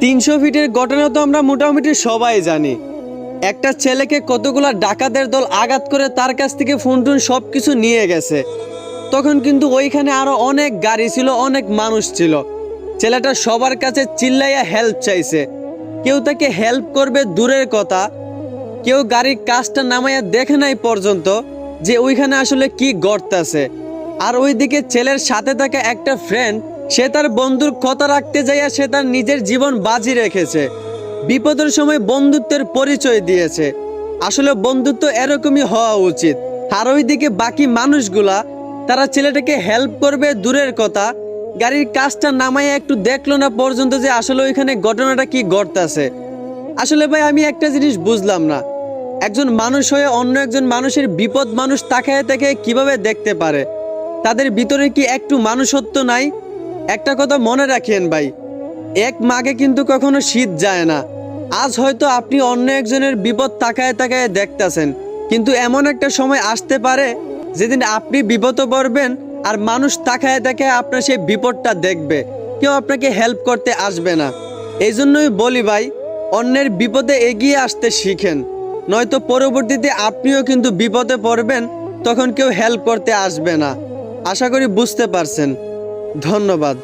300 ফিটের ঘটনা তো আমরা মোটামুটি সবাই জানি। একটা ছেলেকে কতগুলা ডাকাতের দল আঘাত করে তার কাছ থেকে ফোন টোন সব কিছু নিয়ে গেছে। তখন কিন্তু ওইখানে আরো অনেক গাড়ি ছিল, অনেক মানুষ ছিল। ছেলেটা সবার কাছে চিল্লাইয়া হেল্প চাইছে। কেউ তাকে হেল্প করবে দূরের কথা, কেউ গাড়ির কাজটা নামাইয়া দেখে নাই পর্যন্ত যে ওইখানে আসলে কি ঘটতেছে। আর ওইদিকে ছেলের সাথে থাকা একটা ফ্রেন্ড, সে তার বন্ধুর কথা রাখতে যাইয়া সে তার নিজের জীবন বাজি রেখেছে। বিপদের সময় বন্ধুত্বের পরিচয় দিয়েছে। আসলে বন্ধুত্ব এরকমই হওয়া উচিত। আর ওইদিকে বাকি মানুষগুলা, তারা ছেলেটাকে হেল্প করবে দূরের কথা, গাড়ির কাজটা নামাইয়া একটু দেখলো না পর্যন্ত যে আসলে ওইখানে ঘটনাটা কি ঘটতেছে। আসলে ভাই আমি একটা জিনিস বুঝলাম না, একজন মানুষ হয়ে অন্য একজন মানুষের বিপদ মানুষ তাকায় তাকায় কিভাবে দেখতে পারে? তাদের ভিতরে কি একটু মানুষত্ব নাই? একটা কথা মনে রাখেন ভাই, এক মাঘে কিন্তু কখনো শীত যায় না। আজ হয়তো আপনি অন্য একজনের বিপদ তাকায় তাকায় দেখতেছেন, কিন্তু এমন একটা সময় আসতে পারে যেদিন আপনি বিপদে পড়বেন আর মানুষ তাকায় তাকায় আপনার সেই বিপদটা দেখবে, কেউ আপনাকে হেল্প করতে আসবে না। এই জন্যই বলি ভাই, অন্যের বিপদে এগিয়ে আসতে শিখেন, নয়তো পরবর্তীতে আপনিও কিন্তু বিপদে পড়বেন, তখন কেউ হেল্প করতে আসবে না। আশা করি বুঝতে পারছেন। ধন্যবাদ।